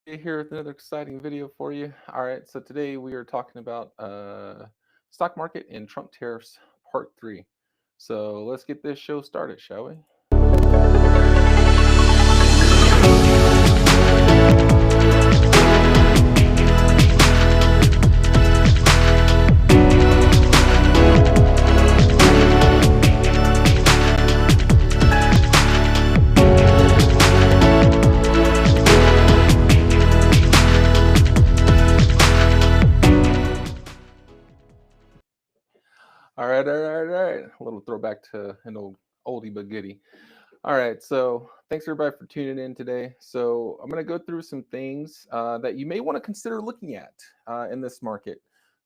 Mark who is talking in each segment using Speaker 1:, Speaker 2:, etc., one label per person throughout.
Speaker 1: Here with another exciting video for you. All right, so today we are talking about stock market and Trump tariffs, part three. So let's get this show started, shall we? All right. A little throwback to an old oldie but goodie. All right, so thanks everybody for tuning in today. So I'm going to go through some things that you may want to consider looking at in this market.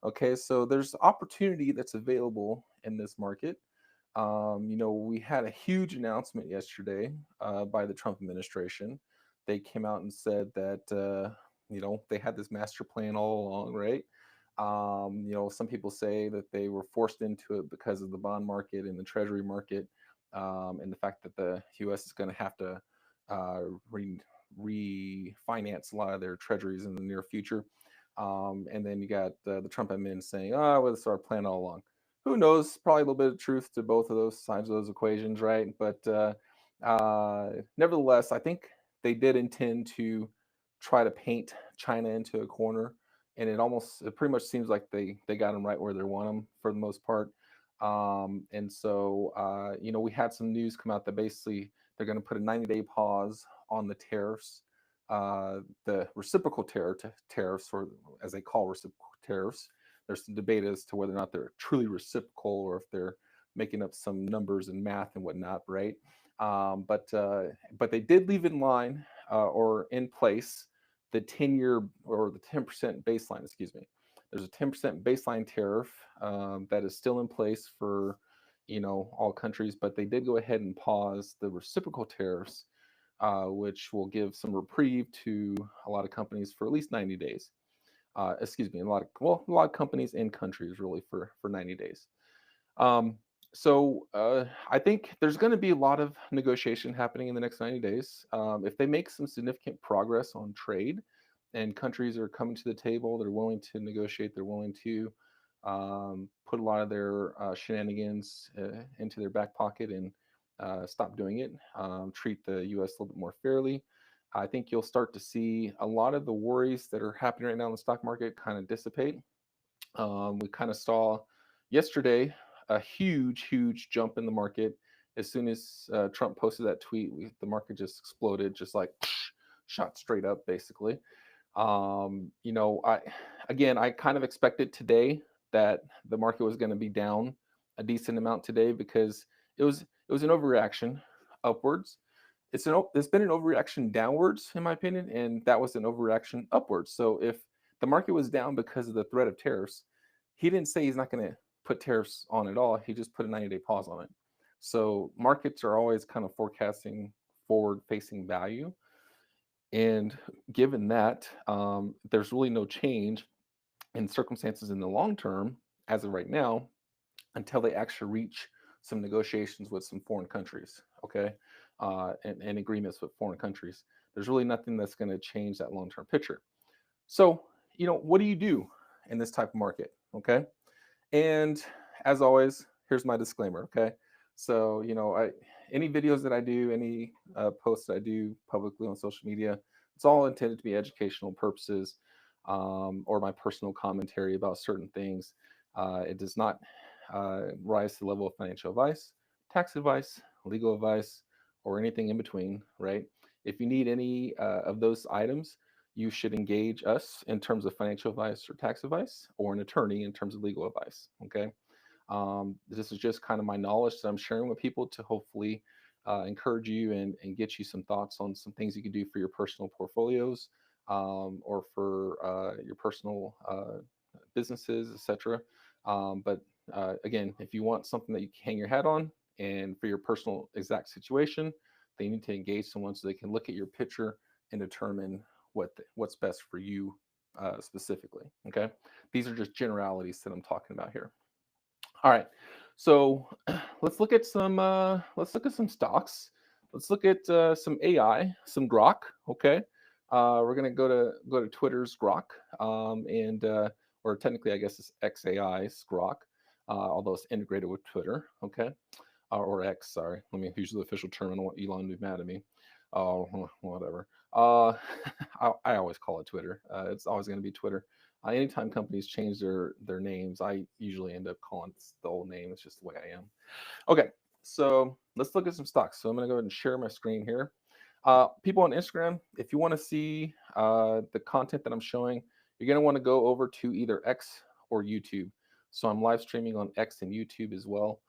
Speaker 1: Okay, so there's opportunity that's available in this market. We had a huge announcement yesterday by the Trump administration. They came out and said that they had this master plan all along, right? Some people say that they were forced into it because of the bond market and the treasury market, and the fact that the U.S. is going to have to uh, re- refinance a lot of their treasuries in the near future. And then you got the Trump admin saying, "Oh, well, this is our plan all along." Who knows? Probably a little bit of truth to both of those sides of those equations, right? But nevertheless, I think they did intend to try to paint China into a corner, and it pretty much seems like they got them right where they want them for the most part. And so we had some news come out that basically they're going to put a 90-day pause on the tariffs, the reciprocal tariffs, or as they call reciprocal tariffs. There's some debate as to whether or not they're truly reciprocal or if they're making up some numbers and math and whatnot, right? But they did leave in line or in place the 10-year or the 10% baseline. Excuse me. There's a 10% baseline tariff that is still in place for all countries, but they did go ahead and pause the reciprocal tariffs, which will give some reprieve to a lot of companies for at least 90 days. Excuse me, a lot of companies and countries really for 90 days. Um, so I think there's going to be a lot of negotiation happening in the next 90 days. If they make some significant progress on trade, and countries are coming to the table, they're willing to negotiate, they're willing to put a lot of their shenanigans into their back pocket and stop doing it, treat the U.S. a little bit more fairly. I think you'll start to see a lot of the worries that are happening right now in the stock market kind of dissipate. We kind of saw yesterday a huge jump in the market. As soon as Trump posted that tweet, the market just exploded, just like shot straight up, basically. I kind of expected today that the market was going to be down a decent amount today because it was an overreaction upwards. It's been an overreaction downwards, in my opinion, and that was an overreaction upwards. So if the market was down because of the threat of tariffs, he didn't say he's not going to put tariffs on at all. He just put a 90-day pause on it. So markets are always kind of forecasting forward-facing value, and given that there's really no change in circumstances in the long term as of right now until they actually reach some negotiations with some foreign countries, okay, and agreements with foreign countries. There's really nothing that's going to change that long term picture. So, what do you do in this type of market, okay? And as always, here's my disclaimer, okay? So, any videos that I do, any posts that I do publicly on social media, it's all intended to be educational purposes, or my personal commentary about certain things. It does not rise to the level of financial advice, tax advice, legal advice, or anything in between, right? If you need any of those items, you should engage us in terms of financial advice or tax advice, or an attorney in terms of legal advice. Okay. This is just kind of my knowledge that I'm sharing with people to hopefully encourage you and get you some thoughts on some things you can do for your personal portfolios, or for your personal businesses, etc. But again, if you want something that you can hang your hat on and for your personal exact situation, they need to engage someone so they can look at your picture and determine what's best for you specifically. Okay, these are just generalities that I'm talking about here. All right, so let's look at some stocks. Let's look at some AI, some Grok. Okay, We're gonna go to Twitter's Grok, and or technically, I guess it's XAI's Grok, although it's integrated with Twitter. Okay, or X. Sorry, let me use the official term. I don't want Elon to be mad at me. Oh, whatever. I always call it Twitter. It's always going to be Twitter. Anytime companies change their names, I usually end up calling it the old name. It's just the way I am. Okay, so let's look at some stocks. So I'm going to go ahead and share my screen here. People on Instagram, if you want to see the content that I'm showing, you're going to want to go over to either X or YouTube. So I'm live streaming on X and YouTube as well.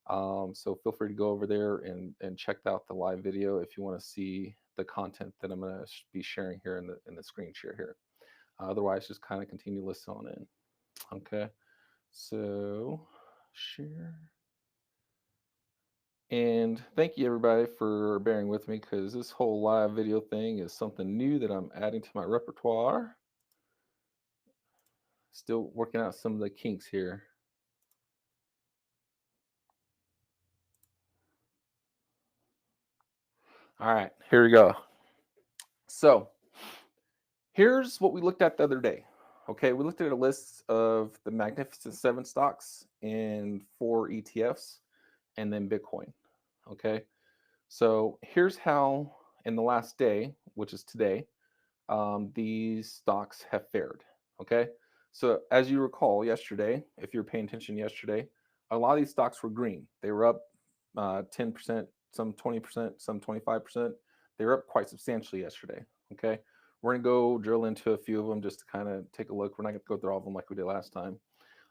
Speaker 1: So feel free to go over there and check out the live video if you want to see the content that I'm going to be sharing here in the screen share here. Otherwise, just kind of continue to listen on in. Okay, so share. And thank you everybody for bearing with me because this whole live video thing is something new that I'm adding to my repertoire. Still working out some of the kinks here. All right, here we go. So here's what we looked at the other day. Okay, we looked at a list of the Magnificent Seven stocks and 4 ETFs and then Bitcoin. Okay, so here's how in the last day, which is today, these stocks have fared. Okay, so as you recall yesterday, if you were paying attention yesterday, a lot of these stocks were green. They were up 10%, some 20%, some 25%. They were up quite substantially yesterday. Okay, we're gonna go drill into a few of them just to kind of take a look. We're not gonna go through all of them like we did last time,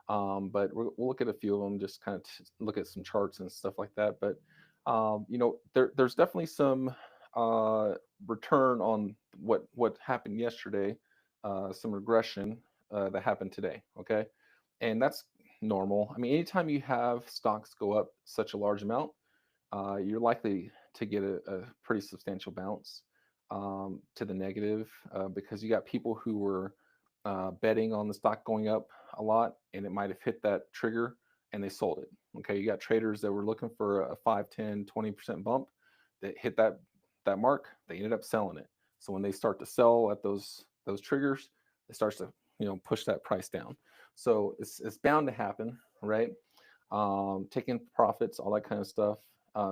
Speaker 1: but we'll look at a few of them, just kind of look at some charts and stuff like that. But there's definitely some return on what happened yesterday, some regression that happened today. Okay, and that's normal. I mean, anytime you have stocks go up such a large amount, you're likely to get a pretty substantial bounce to the negative because you got people who were betting on the stock going up a lot and it might have hit that trigger and they sold it. Okay, you got traders that were looking for a 5, 10, 20% bump that hit that mark, they ended up selling it. So when they start to sell at those triggers, it starts to push that price down. So it's bound to happen, right? Taking profits, all that kind of stuff.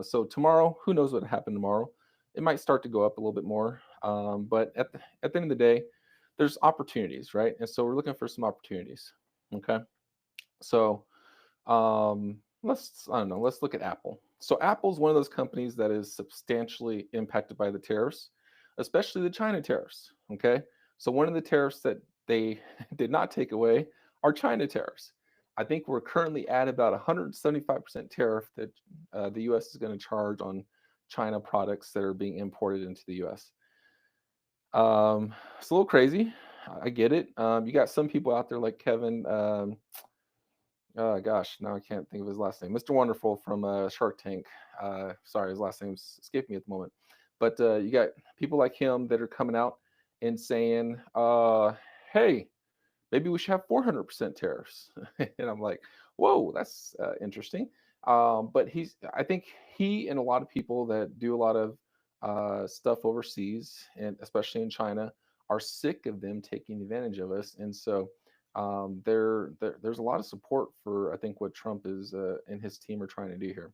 Speaker 1: So tomorrow, who knows what happened tomorrow? It might start to go up a little bit more, but at the end of the day, there's opportunities, right? And so we're looking for some opportunities. Okay, so I don't know, let's look at Apple. So Apple's one of those companies that is substantially impacted by the tariffs, especially the China tariffs. Okay, so one of the tariffs that they did not take away are China tariffs. I think we're currently at about 175% tariff that the U.S. is going to charge on China products that are being imported into the U.S. It's a little crazy. I get it. You got some people out there like Kevin. Oh gosh, now I can't think of his last name. Mr. Wonderful from Shark Tank. Sorry, his last name's escaping me at the moment. But you got people like him that are coming out and saying, "Hey, maybe we should have 400% tariffs." And I'm like, "Whoa, that's interesting." But I think he and a lot of people that do a lot of stuff overseas, and especially in China, are sick of them taking advantage of us, and so there's a lot of support for I think what Trump is and his team are trying to do here.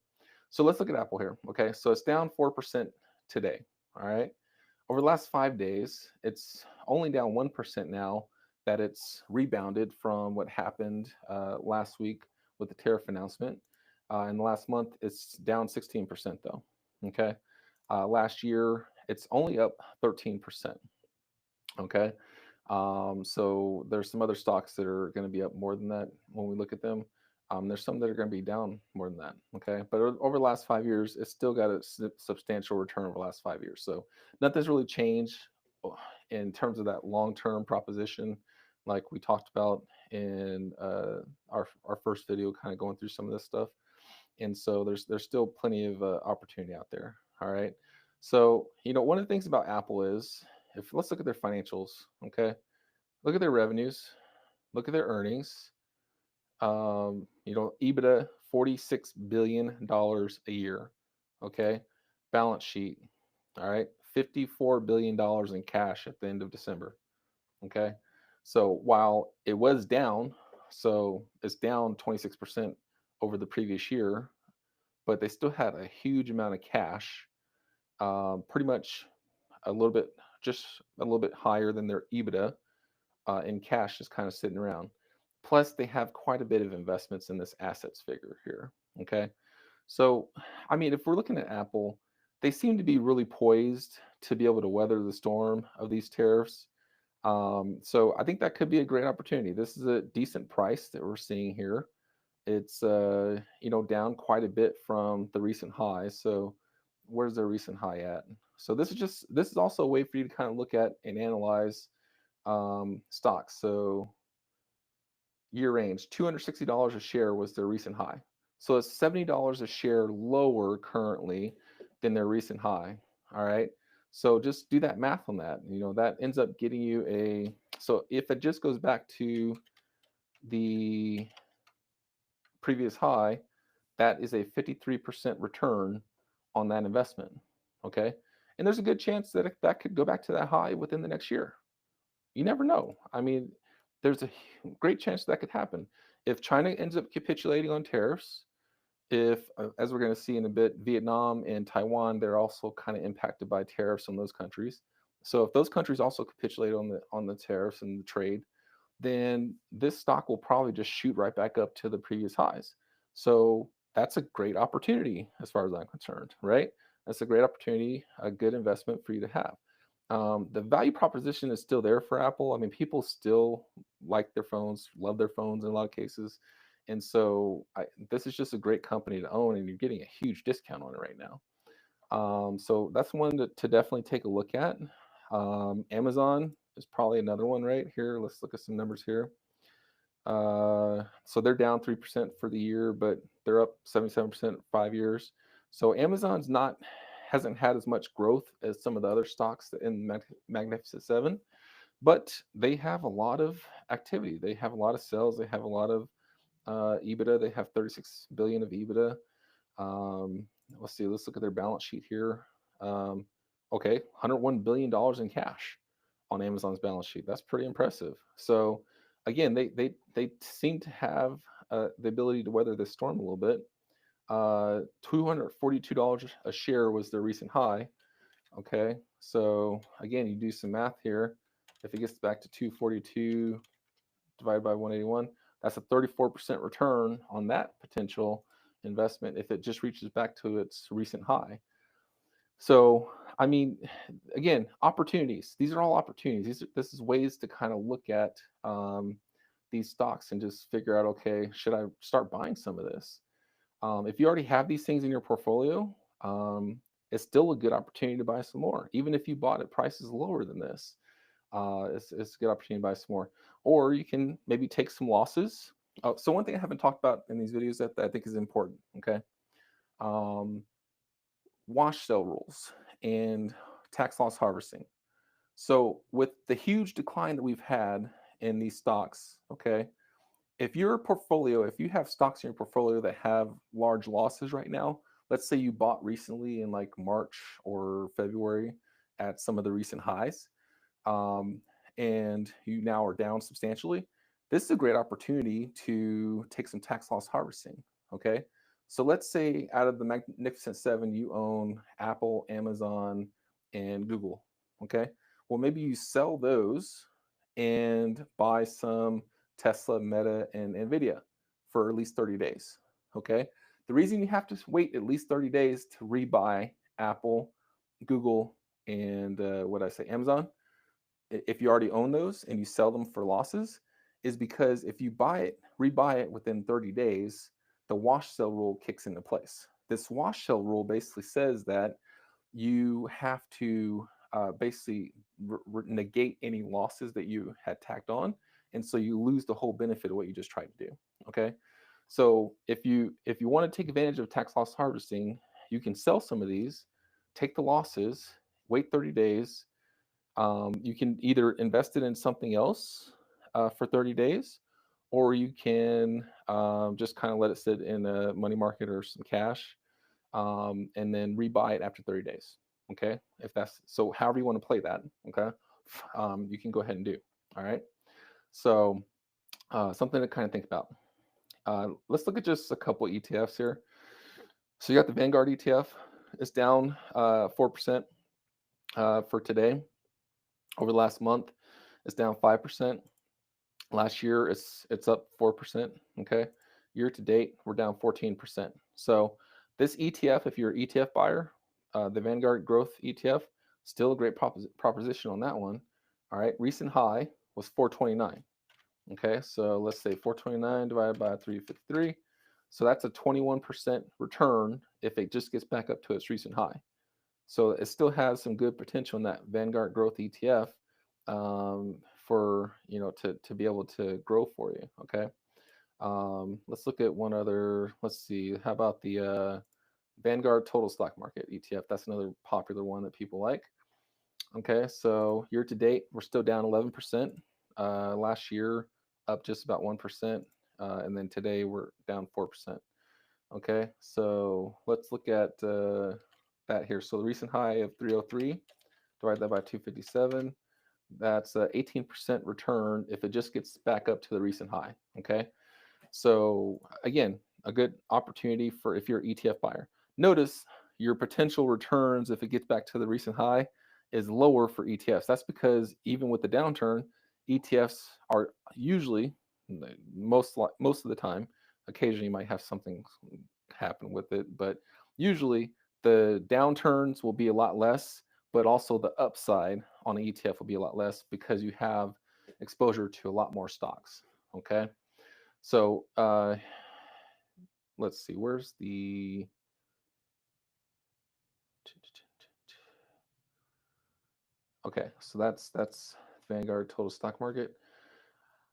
Speaker 1: So let's look at Apple here. Okay, so it's down 4% today. All right, over the last 5 days, it's only down 1% now that it's rebounded from what happened last week with the tariff announcement. In the last month, it's down 16% though. Okay, last year it's only up 13%. Okay, so there's some other stocks that are going to be up more than that when we look at them. There's some that are going to be down more than that. Okay, but over the last 5 years, it's still got a substantial return over the last 5 years. So nothing's really changed in terms of that long-term proposition, like we talked about in our first video, kind of going through some of this stuff. And so there's still plenty of opportunity out there. All right. So one of the things about Apple is if let's look at their financials. Okay, look at their revenues, look at their earnings. EBITDA $46 billion a year. Okay, balance sheet. All right, $54 billion in cash at the end of December. Okay. So while it was down, so it's down 26% over the previous year, but they still had a huge amount of cash, pretty much a little bit, just a little bit higher than their EBITDA in cash, just kind of sitting around. Plus, they have quite a bit of investments in this assets figure here. Okay. So, I mean, if we're looking at Apple, they seem to be really poised to be able to weather the storm of these tariffs. So I think that could be a great opportunity. This is a decent price that we're seeing here. It's down quite a bit from the recent high. So where's the recent high at? So this is also a way for you to kind of look at and analyze stocks. So year range, $260 a share was their recent high. So it's $70 a share lower currently than their recent high. All right. So just do that math on that. That ends up getting you so if it just goes back to the previous high, that is a 53% return on that investment. Okay. And there's a good chance that that could go back to that high within the next year. You never know. I mean, there's a great chance that could happen. If China ends up capitulating on tariffs, if, as we're going to see in a bit, Vietnam and Taiwan, they're also kind of impacted by tariffs on those countries. So if those countries also capitulate on the tariffs and the trade, then this stock will probably just shoot right back up to the previous highs. So that's a great opportunity as far as I'm concerned, right? That's a great opportunity, a good investment for you to have. The value proposition is still there for Apple. I mean, people still like their phones, love their phones in a lot of cases. And so this is just a great company to own, and you're getting a huge discount on it right now. So that's one to definitely take a look at. Amazon is probably another one right here. Let's look at some numbers here. So they're down 3% for the year, but they're up 77% 5 years. So Amazon's not hasn't had as much growth as some of the other stocks in Magnificent Seven, but they have a lot of activity. They have a lot of sales. They have a lot of EBITDA. They have 36 billion of EBITDA. Let's see. Let's look at their balance sheet here. Okay, $101 billion in cash on Amazon's balance sheet. That's pretty impressive. So again, they seem to have the ability to weather this storm a little bit. $242 a share was their recent high. Okay, so again, you do some math here. If it gets back to 242 divided by 181, that's a 34% return on that potential investment if it just reaches back to its recent high. So, I mean, again, opportunities. These are all opportunities. This is ways to kind of look at these stocks and just figure out, okay, should I start buying some of this? If you already have these things in your portfolio, it's still a good opportunity to buy some more, even if you bought at prices lower than this. It's a good opportunity to buy some more, or you can maybe take some losses. So one thing I haven't talked about in these videos that I think is important. Okay, wash sale rules and tax loss harvesting. So with the huge decline that we've had in these stocks, okay, if you have stocks in your portfolio that have large losses right now, let's say you bought recently in like March or February at some of the recent highs, um, and you now are down substantially, this is a great opportunity to take some tax loss harvesting. Okay. So let's say out of the Magnificent Seven, you own Apple, Amazon, and Google. Okay. Well, maybe you sell those and buy some Tesla, Meta, and Nvidia for at least 30 days. Okay. The reason you have to wait at least 30 days to rebuy Apple, Google, and what I say, Amazon, if you already own those and you sell them for losses, is because if you rebuy it within 30 days, the wash sale rule kicks into place. This wash sale rule basically says that you have to basically negate any losses that you had tacked on, and so you lose the whole benefit of what you just tried to do. Okay, so if you want to take advantage of tax loss harvesting, you can sell some of these, take the losses, wait 30 days. You can either invest it in something else for 30 days, or you can just kind of let it sit in a money market or some cash, and then rebuy it after 30 days. Okay, if that's so, however you want to play that. Okay, you can go ahead and do. All right. So something to kind of think about. Let's look at just a couple ETFs here. So you got the Vanguard ETF. It's down 4% for today. Over the last month, it's down 5%. Last year, it's up 4%. Okay, year to date, we're down 14%. So this ETF, if you're an ETF buyer, the Vanguard Growth ETF, still a great proposition on that one. All right, recent high was 429. Okay, so let's say 429 divided by 353. So that's a 21% return if it just gets back up to its recent high. So it still has some good potential in that Vanguard Growth ETF for to be able to grow for you. Okay, let's look at one other. Let's see. How about the Vanguard Total Stock Market ETF? That's another popular one that people like. Okay, so year to date, we're still down 11%. Last year, up just about 1%. And then today, we're down 4%. Okay, so let's look at that here. So the recent high of 303, divide that by 257. That's a 18% return if it just gets back up to the recent high. Okay, so again, a good opportunity for if you're an ETF buyer. Notice your potential returns if it gets back to the recent high is lower for ETFs. That's because even with the downturn, ETFs are usually most of the time. Occasionally, you might have something happen with it, but usually the downturns will be a lot less, but also the upside on an ETF will be a lot less because you have exposure to a lot more stocks. Okay, so let's see, where's the okay, so that's Vanguard Total Stock Market.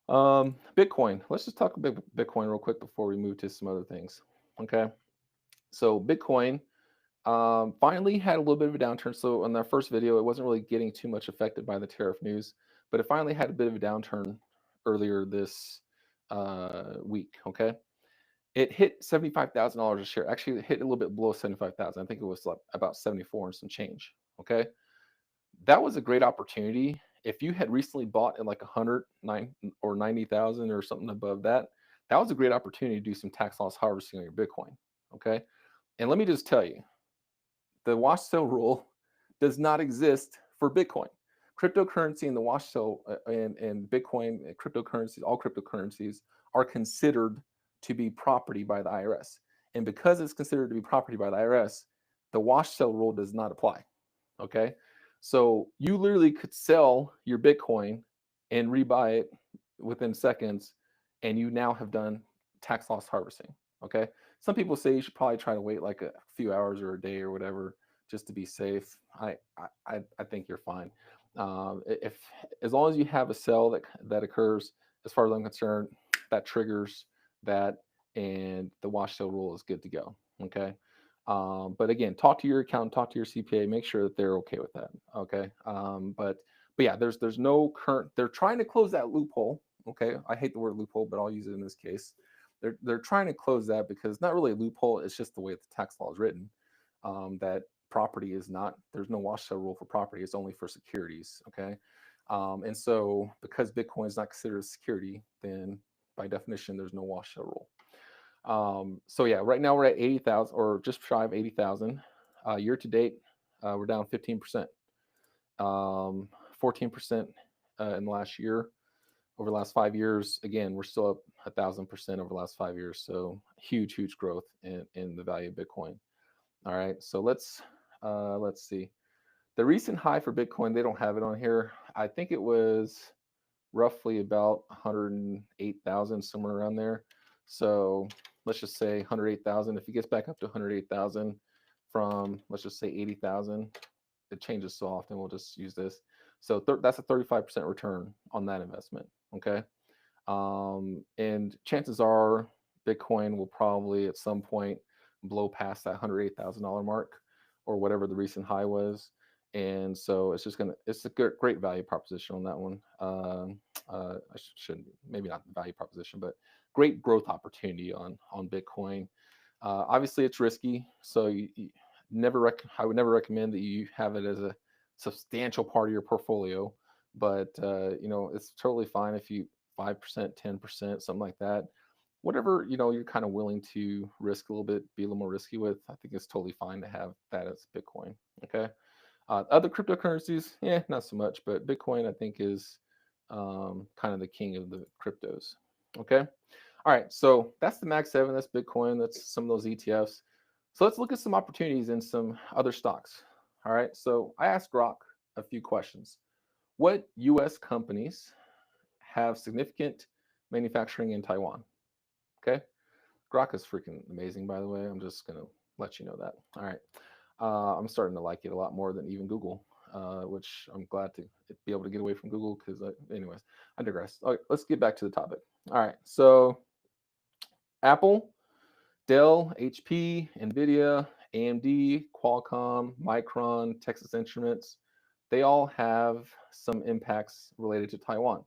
Speaker 1: Bitcoin. Let's just talk about Bitcoin real quick before we move to some other things. Okay, so Bitcoin finally had a little bit of a downturn. So on our first video, it wasn't really getting too much affected by the tariff news, but it finally had a bit of a downturn earlier this week. Okay, it hit $75,000 a share. Actually, it hit a little bit below 75,000. I think it was like about 74 and some change. Okay, that was a great opportunity. If you had recently bought at like 109 or 90,000 or something above that, that was a great opportunity to do some tax loss harvesting on your Bitcoin. Okay, and let me just tell you, the wash sale rule does not exist for Bitcoin. Cryptocurrency and the wash sale and Bitcoin, cryptocurrencies, all cryptocurrencies are considered to be property by the IRS. And because it's considered to be property by the IRS, the wash sale rule does not apply. Okay. So you literally could sell your Bitcoin and rebuy it within seconds, and you now have done tax loss harvesting. Okay. Some people say you should probably try to wait like a few hours or a day or whatever just to be safe. I think you're fine. If as long as you have a sell that occurs, as far as I'm concerned, that triggers that, and the wash sale rule is good to go. Okay. But again, talk to your accountant, talk to your CPA, make sure that they're okay with that. Okay. But yeah, there's no current. They're trying to close that loophole. Okay. I hate the word loophole, but I'll use it in this case. They're trying to close that because it's not really a loophole. It's just the way the tax law is written. That property is not. There's no wash sale rule for property. It's only for securities. Okay. And so because Bitcoin is not considered a security, then by definition, there's no wash sale rule. So yeah, right now we're at 80,000 or just shy of 80,000. Year to date, we're down 15%, 14% in the last year. Over the last 5 years, again, we're still up 1,000% over the last 5 years. So huge growth in the value of Bitcoin. All right, so let's see. The recent high for Bitcoin, they don't have it on here. I think it was roughly about 108,000, somewhere around there. So let's just say 108,000. If it gets back up to 108,000 from, let's just say 80,000, it changes so often. We'll just use this. So that's a 35% return on that investment. Okay. And chances are Bitcoin will probably at some point blow past that $108,000 mark or whatever the recent high was. And so it's a great value proposition on that one. I shouldn't, maybe not the value proposition, but great growth opportunity on Bitcoin. Obviously, it's risky. So I would never recommend that you have it as a substantial part of your portfolio, but it's totally fine if you 5%, 10%, something like that. Whatever you're kind of willing to risk a little bit, be a little more risky with. I think it's totally fine to have that as Bitcoin. Okay. Other cryptocurrencies, yeah, not so much, but Bitcoin I think is kind of the king of the cryptos. Okay. All right, so that's the Mag 7, that's Bitcoin, that's some of those ETFs. So let's look at some opportunities in some other stocks. All right, so I asked Grok a few questions. What US companies have significant manufacturing in Taiwan? Okay, Grok is freaking amazing, by the way. I'm just going to let you know that. All right, I'm starting to like it a lot more than even Google, which I'm glad to be able to get away from Google because, anyways, I digress. Okay, let's get back to the topic. All right, so Apple, Dell, HP, Nvidia, AMD, Qualcomm, Micron, Texas Instruments, they all have some impacts related to Taiwan.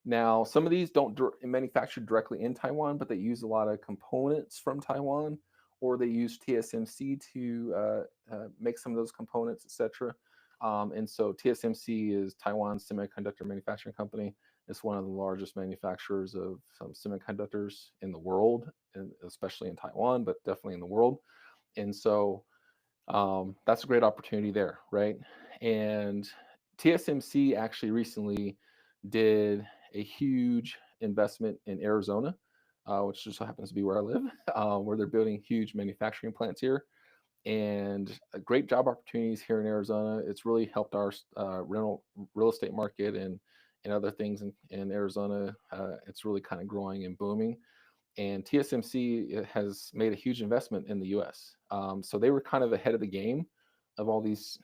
Speaker 1: Now, some of these don't manufacture directly in Taiwan, but they use a lot of components from Taiwan, or they use TSMC to make some of those components, etc. And so TSMC is Taiwan's semiconductor manufacturing company. It's one of the largest manufacturers of some semiconductors in the world, and especially in Taiwan, but definitely in the world. And so that's a great opportunity there, right? And TSMC actually recently did a huge investment in Arizona, which just so happens to be where I live, where they're building huge manufacturing plants here and great job opportunities here in Arizona. It's really helped our rental real estate market and other things in Arizona. It's really kind of growing and booming. And TSMC has made a huge investment in the U.S. So they were kind of ahead of the game of all these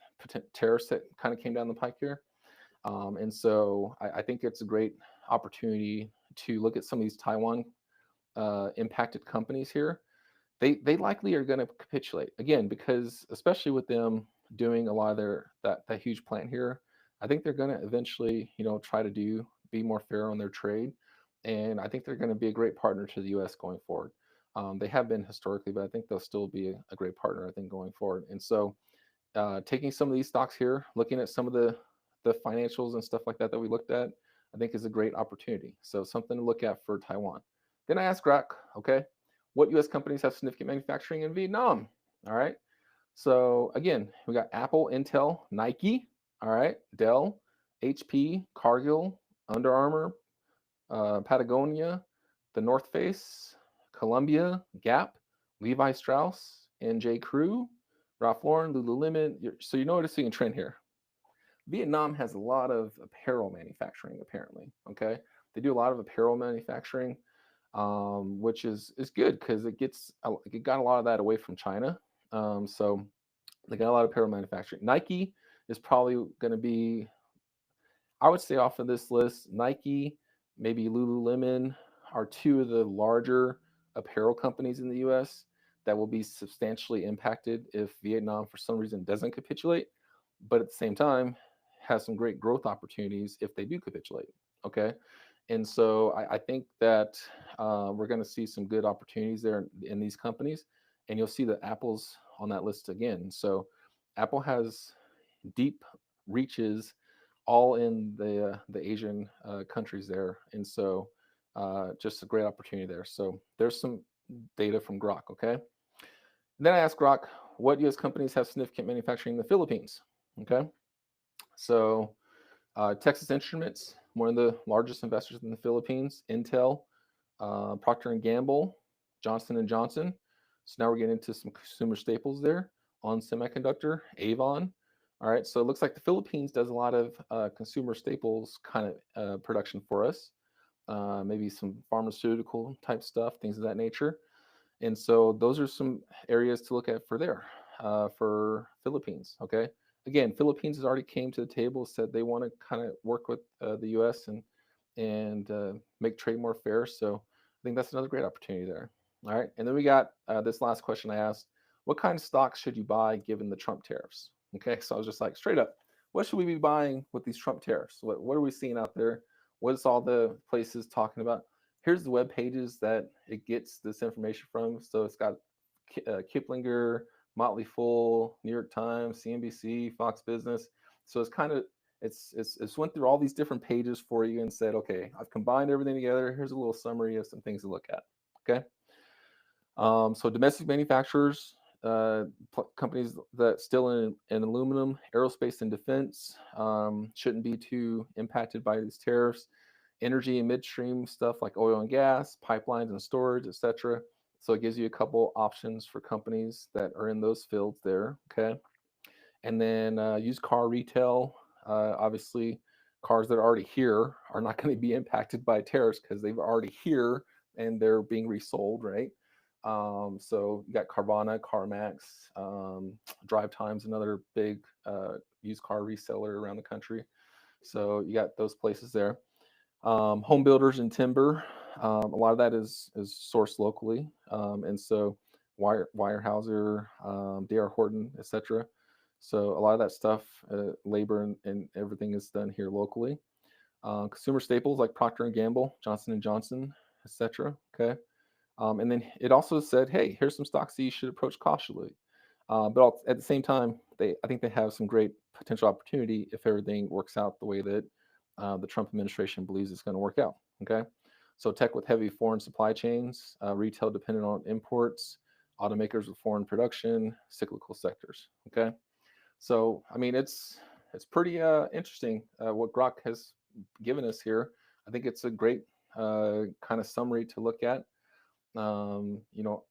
Speaker 1: tariffs that kind of came down the pike here. And so I think it's a great opportunity to look at some of these Taiwan impacted companies here. They likely are going to capitulate again because especially with them doing a lot of that huge plant here, I think they're going to eventually try to be more fair on their trade, and I think they're going to be a great partner to the U.S. going forward. They have been historically, but I think they'll still be a great partner I think going forward. And so taking some of these stocks here, looking at some of the financials and stuff like that we looked at, I think is a great opportunity. So something to look at for Taiwan. Then I asked Grok, okay, what U.S. companies have significant manufacturing in Vietnam? All right. So again, we got Apple, Intel, Nike, all right, Dell, HP, Cargill, Under Armour, Patagonia, the North Face, Columbia, Gap, Levi Strauss, and J. Crew, Ralph Lauren, Lululemon. So you're noticing a trend here. Vietnam has a lot of apparel manufacturing, apparently. Okay, they do a lot of apparel manufacturing, which is good because it got a lot of that away from China. So they got a lot of apparel manufacturing. Nike is probably going to be, I would say, off of this list. Nike, maybe Lululemon are two of the larger apparel companies in the U.S. that will be substantially impacted if Vietnam, for some reason, doesn't capitulate. But at the same time, has some great growth opportunities if they do capitulate. Okay, and so I think that we're going to see some good opportunities there in these companies, and you'll see that Apple's on that list again. So Apple has deep reaches all in the Asian countries there, and so just a great opportunity there. So there's some data from Grok. Okay, and then I asked Grok what U.S. companies have significant manufacturing in the Philippines. Okay, so Texas Instruments, one of the largest investors in the Philippines, Intel, Procter and Gamble, Johnson and Johnson. So now we're getting into some consumer staples there on semiconductor, Avon. All right, so it looks like the Philippines does a lot of consumer staples kind of production for us, maybe some pharmaceutical type stuff, things of that nature. And so those are some areas to look at for there, for Philippines. Okay. Again, Philippines has already came to the table, said they want to kind of work with the U.S. and make trade more fair. So I think that's another great opportunity there. All right. And then we got this last question I asked: what kind of stocks should you buy given the Trump tariffs? Okay. So I was just like, straight up, what should we be buying with these Trump tariffs? What are we seeing out there? What's all the places talking about? Here's the web pages that it gets this information from. So it's got Kiplinger, Motley Fool, New York Times, CNBC, Fox Business. So it's kind of it's went through all these different pages for you and said, okay, I've combined everything together. Here's a little summary of some things to look at. Okay. So domestic manufacturers, companies that still in aluminum, aerospace, and defense shouldn't be too impacted by these tariffs. Energy and midstream stuff like oil and gas, pipelines and storage, etc. So it gives you a couple options for companies that are in those fields there. Okay. And then used car retail, obviously, cars that are already here are not going to be impacted by tariffs because they've already here and they're being resold, right? So you got Carvana, CarMax, Drive Time's another big used car reseller around the country. So you got those places there. Home builders and timber, a lot of that is sourced locally, and so Weyerhaeuser, D.R. Horton, etc. So a lot of that stuff, labor and everything is done here locally. Consumer staples like Procter and Gamble, Johnson and Johnson, etc. Okay, and then it also said, hey, here's some stocks that you should approach cautiously. But at the same time, I think they have some great potential opportunity if everything works out the way that the Trump administration believes it's going to work out. Okay, so tech with heavy foreign supply chains, retail dependent on imports, automakers with foreign production, cyclical sectors. Okay, so I mean it's pretty interesting what Grok has given us here. I think it's a great kind of summary to look at. You know,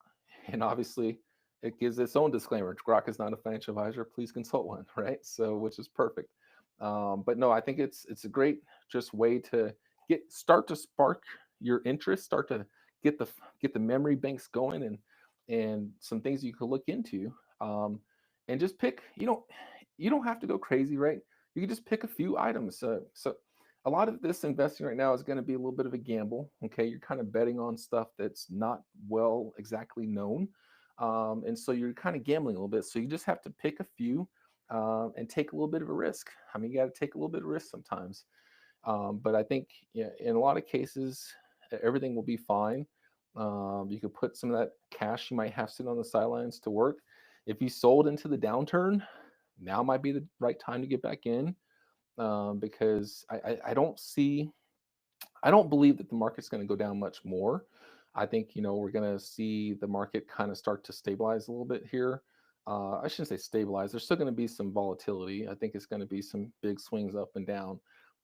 Speaker 1: and obviously it gives its own disclaimer. Grok is not a financial advisor. Please consult one, right? So, which is perfect. But no, I think it's a great just way to start to spark your interest, start to get the memory banks going, and some things you could look into, and just pick. You don't have to go crazy, right? You can just pick a few items. So a lot of this investing right now is going to be a little bit of a gamble. Okay, you're kind of betting on stuff that's not well exactly known, and so you're kind of gambling a little bit. So you just have to pick a few and take a little bit of a risk. I mean, you got to take a little bit of risk sometimes, but I think in a lot of cases, everything will be fine. You could put some of that cash you might have sitting on the sidelines to work. If you sold into the downturn, now might be the right time to get back in, because I don't see, I don't believe that the market's going to go down much more. I think we're going to see the market kind of start to stabilize a little bit here. I shouldn't say stabilize. There's still going to be some volatility. I think it's going to be some big swings up and down,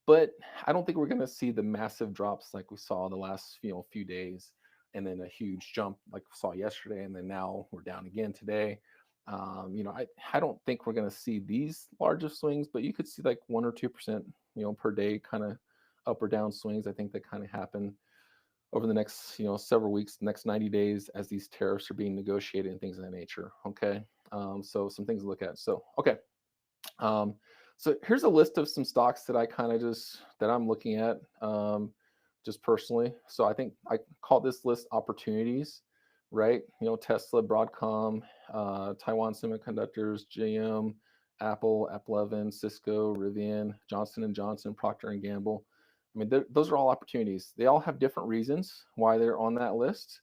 Speaker 1: but I don't think we're going to see the massive drops like we saw the last few days, and then a huge jump like we saw yesterday, and then now we're down again today. I don't think we're going to see these larger swings, but you could see like 1 or 2%, per day kind of up or down swings. I think that kind of happen over the next, several weeks, next 90 days as these tariffs are being negotiated and things of that nature. Okay. So some things to look at. So, okay. So here's a list of some stocks that I kind of that I'm looking at, just personally. So I think I call this list opportunities, right? Tesla, Broadcom, Taiwan Semiconductors, GM, Apple, Apple, Cisco, Rivian, Johnson and Johnson, Procter and Gamble. I mean, those are all opportunities. They all have different reasons why they're on that list.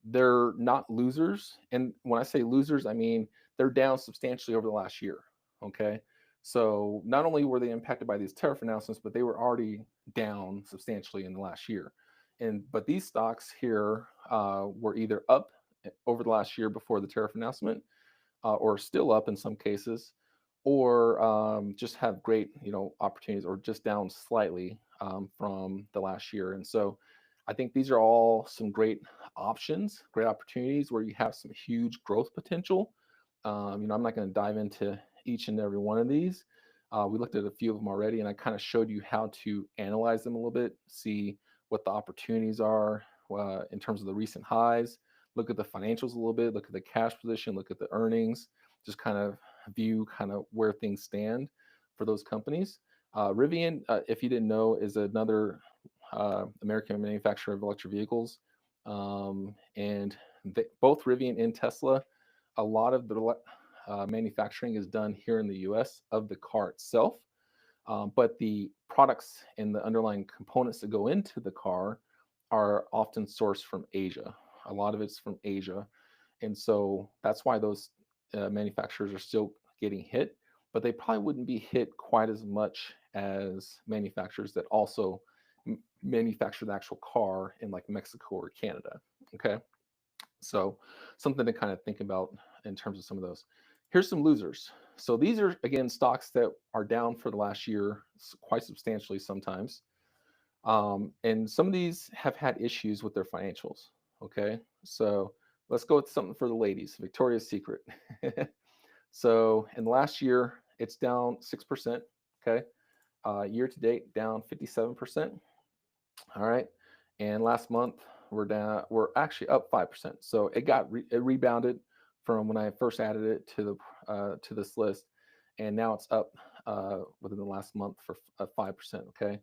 Speaker 1: They're not losers, and when I say losers, I mean they're down substantially over the last year. Okay, so not only were they impacted by these tariff announcements, but they were already down substantially in the last year. But these stocks here were either up over the last year before the tariff announcement, or still up in some cases, or just have great opportunities, or just down slightly from the last year. And so I think these are all some great options, great opportunities where you have some huge growth potential. I'm not going to dive into each and every one of these. We looked at a few of them already, and I kind of showed you how to analyze them a little bit, see what the opportunities are in terms of the recent highs, look at the financials a little bit, look at the cash position, look at the earnings, just kind of view kind of where things stand for those companies. Rivian, if you didn't know, is another American manufacturer of electric vehicles. And both Rivian and Tesla, a lot of the manufacturing is done here in the US of the car itself. But the products and the underlying components that go into the car are often sourced from Asia. A lot of it's from Asia. And so that's why those manufacturers are still getting hit, but they probably wouldn't be hit quite as much as manufacturers that also manufacture the actual car in like Mexico or Canada. Okay, so something to kind of think about in terms of some of those. Here's some losers. So these are again stocks that are down for the last year quite substantially sometimes. And some of these have had issues with their financials. Okay, so let's go with something for the ladies. Victoria's Secret. So in the last year, it's down 6%. Okay, year to date, down 57%. All right, and last month we're down. We're actually up 5%. So it rebounded from when I first added it to this list, and now it's up within the last month for 5%. Okay,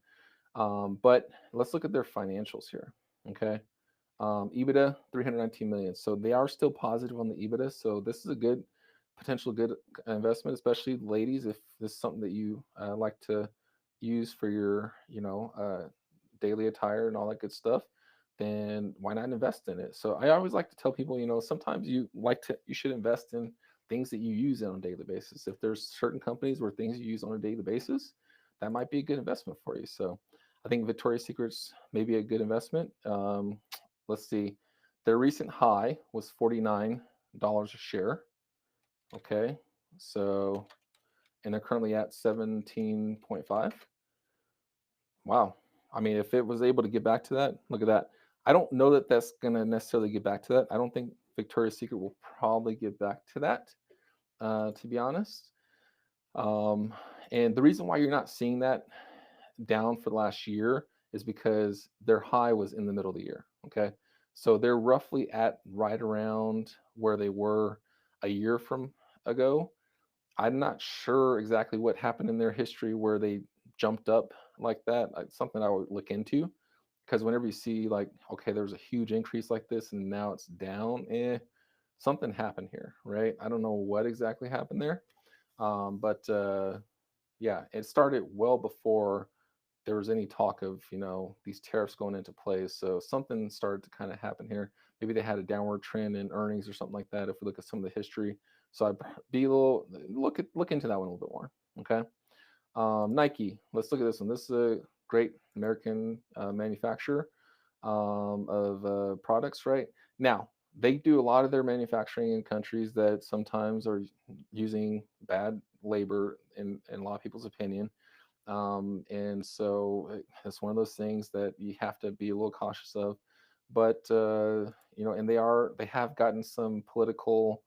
Speaker 1: but let's look at their financials here. Okay. EBITDA 319 million. So they are still positive on the EBITDA. So this is a good potential good investment, especially ladies, if this is something that you like to use for your, daily attire and all that good stuff, then why not invest in it? So I always like to tell people, sometimes you should invest in things that you use on a daily basis. If there's certain companies where things you use on a daily basis, that might be a good investment for you. So I think Victoria's Secret's maybe a good investment. Let's see. Their recent high was $49 a share. Okay. So, and they're currently at 17.5. Wow. I mean, if it was able to get back to that, look at that. I don't know that that's going to necessarily get back to that. I don't think Victoria's Secret will probably get back to that, to be honest. Um, and the reason why you're not seeing that down for the last year is because their high was in the middle of the year. Okay. So they're roughly at right around where they were a year from ago. I'm not sure exactly what happened in their history where they jumped up like that. It's something I would look into because whenever you see like, okay, there's a huge increase like this and now it's down, something happened here, right? I don't know what exactly happened there. But yeah, it started well before there was any talk of these tariffs going into place. So something started to kind of happen here. Maybe they had a downward trend in earnings or something like that. If we look at some of the history, so I'd be a little look into that one a little bit more. Okay, Nike. Let's look at this one. This is a great American manufacturer of products. Right now, they do a lot of their manufacturing in countries that sometimes are using bad labor, in a lot of people's opinion, and so it's one of those things that you have to be a little cautious of. But and they have gotten some political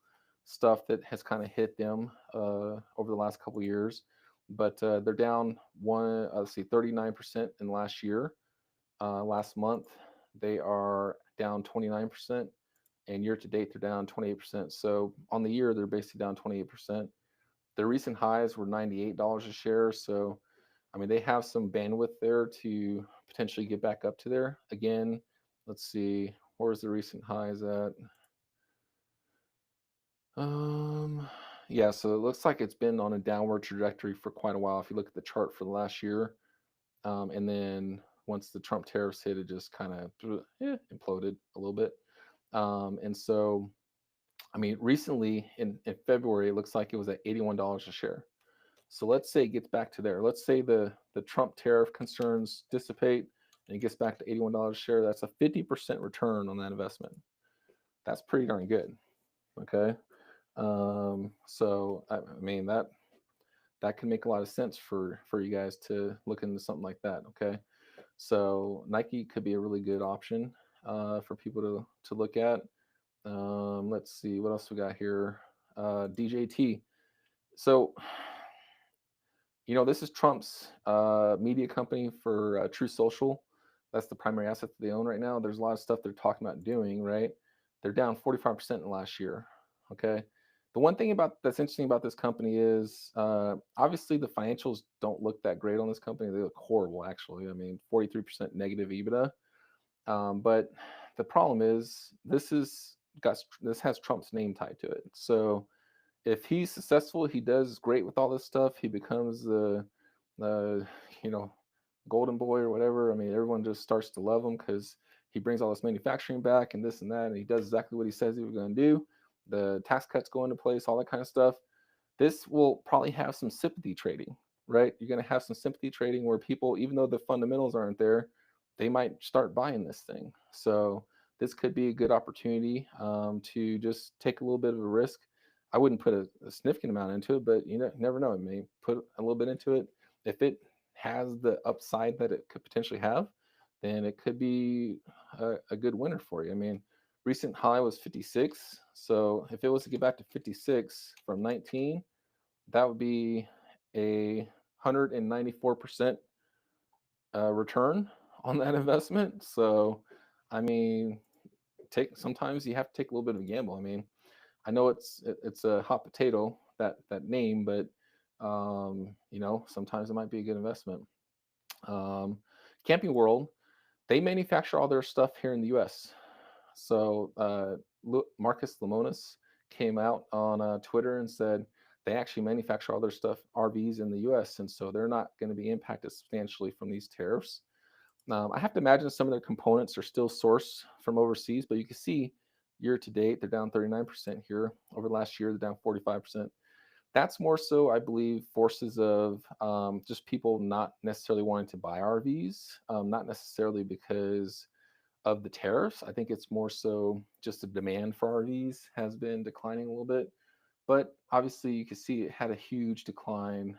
Speaker 1: stuff that has kind of hit them over the last couple of years. But they're down 39% in last year. Last month they are down 29%, and year to date they're down 28%. So on the year they're basically down 28%. Their recent highs were $98 a share. So I mean, they have some bandwidth there to potentially get back up to there. Again, let's see, where's the recent highs at? Um, yeah, so it looks like it's been on a downward trajectory for quite a while. If you look at the chart for the last year, and then once the Trump tariffs hit, it just kind of imploded a little bit. And so, I mean, recently in February, it looks like it was at $81 a share. So let's say it gets back to there. Let's say the Trump tariff concerns dissipate and it gets back to $81 a share. That's a 50% return on that investment. That's pretty darn good. Okay. So I mean that can make a lot of sense for you guys to look into something like that. Okay. So Nike could be a really good option for people to look at. Let's see what else we got here. DJT. So this is Trump's media company for True Social. That's the primary asset that they own right now. There's a lot of stuff they're talking about doing, right? They're down 45% in the last year. Okay. The one thing that's interesting about this company is obviously the financials don't look that great on this company. They look horrible, actually. I mean, 43% negative EBITDA. But the problem is this has Trump's name tied to it. So if he's successful, he does great with all this stuff. He becomes the golden boy or whatever. I mean, everyone just starts to love him because he brings all this manufacturing back and this and that, and he does exactly what he says he was going to do. the tax cuts go into place, all that kind of stuff, this will probably have some sympathy trading, right? You're going to have some sympathy trading where people, even though the fundamentals aren't there, they might start buying this thing. So this could be a good opportunity to just take a little bit of a risk. I wouldn't put a significant amount into it, but you know, never know. It may put a little bit into it. If it has the upside that it could potentially have, then it could be a good winner for you. I mean, recent high was 56. So if it was to get back to 56 from 19, that would be a 194% return on that investment. So, I mean, take sometimes you have to take a little bit of a gamble. I mean, I know it's a hot potato that name, but you know, sometimes it might be a good investment. Um, Camping World, they manufacture all their stuff here in the U.S. So Marcus Lemonis came out on Twitter and said they actually manufacture all their stuff RVs in the U.S. and so they're not going to be impacted substantially from these tariffs. I have to imagine some of their components are still sourced from overseas, but you can see year to date they're down 39% here. Over last year, they're down 45%. That's more so, I believe, forces of just people not necessarily wanting to buy RVs, not necessarily because of the tariffs. I think it's more so just the demand for RVs has been declining a little bit. But obviously, you can see it had a huge decline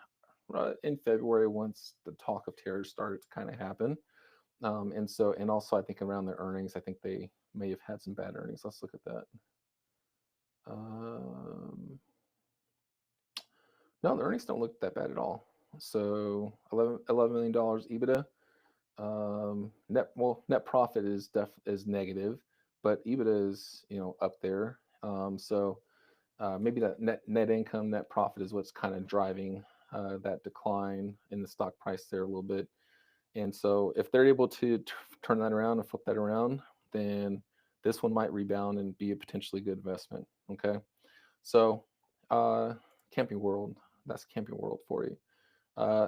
Speaker 1: in February once the talk of tariffs started to kind of happen. And also, I think around their earnings, I think they may have had some bad earnings. Let's look at that. Um, no, the earnings don't look that bad at all. So $11 million EBITDA. Net profit is negative, but EBITDA is up there. Maybe that net income, net profit is what's kind of driving that decline in the stock price there a little bit. And so if they're able to turn that around and flip that around, then this one might rebound and be a potentially good investment. Okay, so Camping World, that's Camping World for you.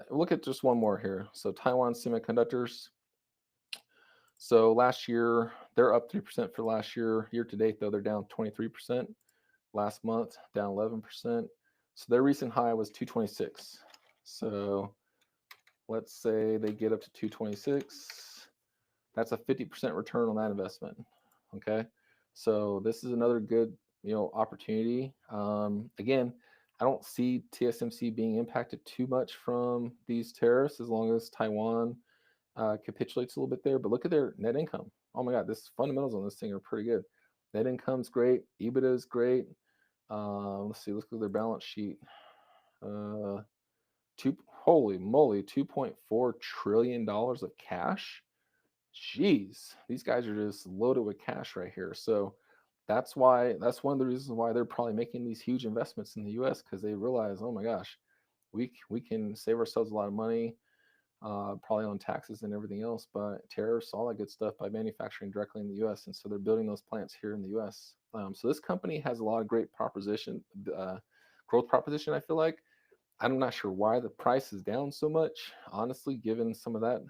Speaker 1: Look at just one more here. So Taiwan Semiconductors. So last year, they're up 3% for last year. Year to date, though, they're down 23%. Last month, down 11%. So their recent high was 226. So let's say they get up to 226. That's a 50% return on that investment. Okay. So this is another good, opportunity. Again, I don't see TSMC being impacted too much from these tariffs as long as Taiwan capitulates a little bit there. But look at their net income. Oh my God, this fundamentals on this thing are pretty good. Net income's great. EBITDA is great. Let's see. Let's look at their balance sheet. Holy moly, $2.4 trillion of cash. Jeez, these guys are just loaded with cash right here. So that's one of the reasons why they're probably making these huge investments in the U.S. because they realize, oh my gosh, we can save ourselves a lot of money, probably on taxes and everything else, but tariffs, all that good stuff by manufacturing directly in the U.S. And so they're building those plants here in the U.S. So this company has a lot of great growth proposition. I feel like I'm not sure why the price is down so much, honestly, given some of that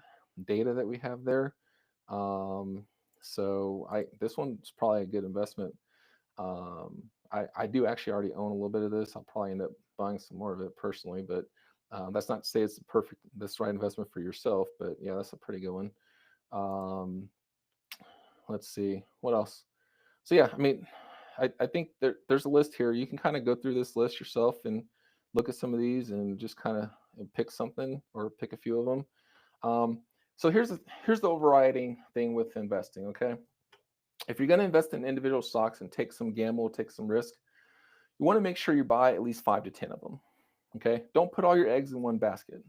Speaker 1: data that we have there. This one's probably a good investment. I do actually already own a little bit of this. I'll probably end up buying some more of it personally, but that's not to say it's this right investment for yourself. But yeah, that's a pretty good one. Let's see what else. So yeah, I mean, I think there's a list here. You can kind of go through this list yourself and look at some of these and just kind of pick something or pick a few of them. So here's the overriding thing with investing. Okay, if you're going to invest in individual stocks and take some gamble, take some risk, you want to make sure you buy at least 5 to 10 of them. Okay, don't put all your eggs in one basket.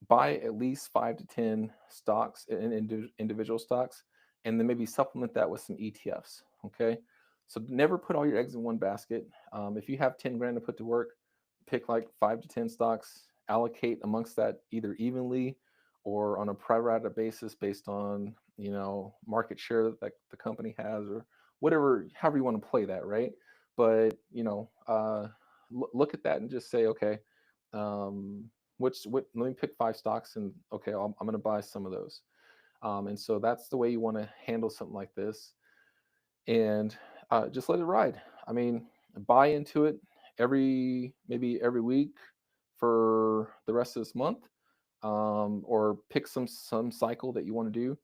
Speaker 1: Buy at least 5 to 10 stocks in individual stocks, and then maybe supplement that with some ETFs. Okay, so never put all your eggs in one basket. If you have 10 grand to put to work, pick like 5 to 10 stocks, allocate amongst that either evenly or on a pro rata basis based on market share that the company has or whatever, however you want to play that, right? But look at that and just say, okay, let me pick 5 stocks and okay, I'm going to buy some of those. And so that's the way you want to handle something like this, and just let it ride. I mean, buy into it maybe every week for the rest of this month, or pick some cycle that you want to do.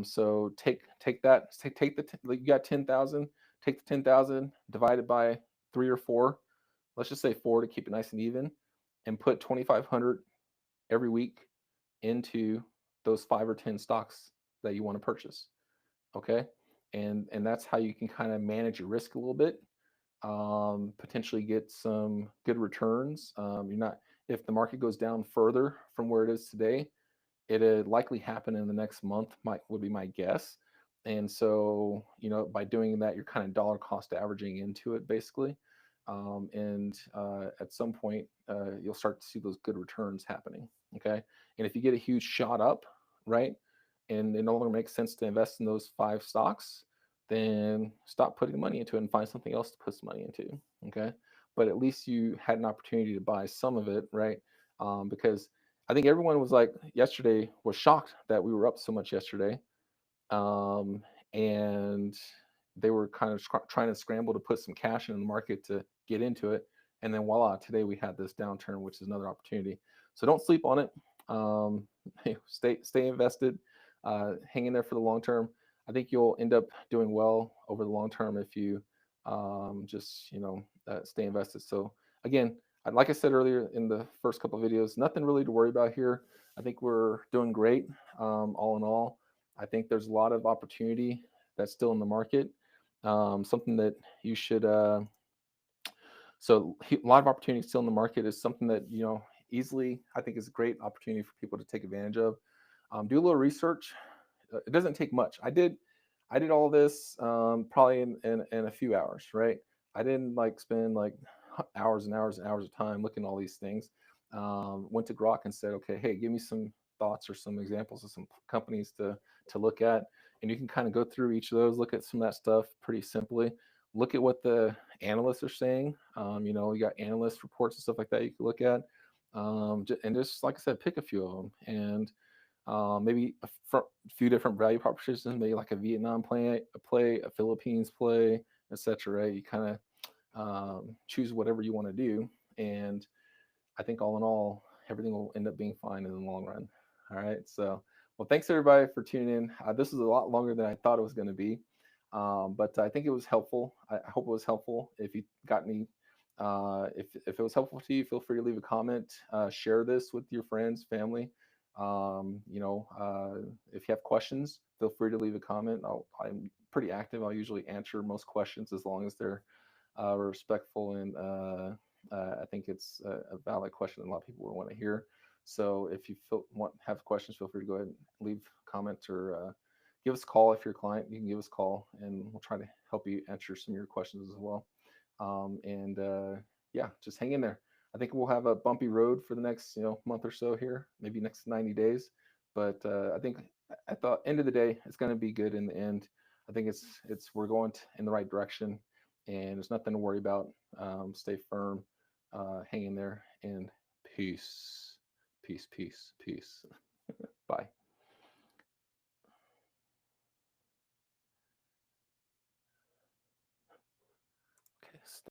Speaker 1: So take that, take like you got 10,000, take the 10,000, divide it by 3 or 4. Let's just say 4 to keep it nice and even, and put 2,500 every week into those 5 or 10 stocks that you want to purchase. Okay, and that's how you can kind of manage your risk a little bit, potentially get some good returns. You're not If the market goes down further from where it is today, it'd likely happen in the next month. Would be my guess. And so, by doing that, you're kind of dollar cost averaging into it basically. And at some point, you'll start to see those good returns happening. Okay, and if you get a huge shot up, right, and it no longer makes sense to invest in those 5 stocks, then stop putting money into it and find something else to put some money into. Okay, but at least you had an opportunity to buy some of it, right? Because I think everyone was like yesterday was shocked that we were up so much yesterday, um, and they were kind of trying to scramble to put some cash in the market to get into it. And then voila, today we had this downturn, which is another opportunity. So don't sleep on it. Um, stay invested. Hang in there for the long term. I think you'll end up doing well over the long term if you just stay invested. So again, like I said earlier in the first couple of videos, nothing really to worry about here. I think we're doing great, all in all. I think there's a lot of opportunity that's still in the market. Something that you should so a lot of opportunity still in the market is something that easily, I think, is a great opportunity for people to take advantage of. Do a little research. It doesn't take much. I did all this probably in a few hours, right? I didn't like spend like hours and hours and hours of time looking at all these things. Went to Grok and said, okay, hey, give me some thoughts or some examples of some companies to look at, and you can kind of go through each of those, look at some of that stuff pretty simply. Look at what the analysts are saying. You got analyst reports and stuff like that you can look at, and just like I said, pick a few of them, and maybe few different value propositions, maybe like a Vietnam play, a Philippines play, etc. Right? You kind of choose whatever you want to do, and I think all in all, everything will end up being fine in the long run. All right. So, well, thanks everybody for tuning in. This is a lot longer than I thought it was going to be, but I think it was helpful. I hope it was helpful. If you got any, if it was helpful to you, feel free to leave a comment. Share this with your friends, family. If you have questions, feel free to leave a comment. I'm pretty active. I'll usually answer most questions as long as they're respectful, and I think it's a valid question that a lot of people would want to hear. So if you have questions, feel free to go ahead and leave comments, or give us a call. If you're a client, you can give us a call, and we'll try to help you answer some of your questions as well. And yeah, just hang in there. I think we'll have a bumpy road for the next month or so here, maybe next 90 days. But I think at the end of the day, it's going to be good in the end. I think we're going in the right direction, and there's nothing to worry about. Stay firm, hang in there, and peace, peace, peace, peace. Bye.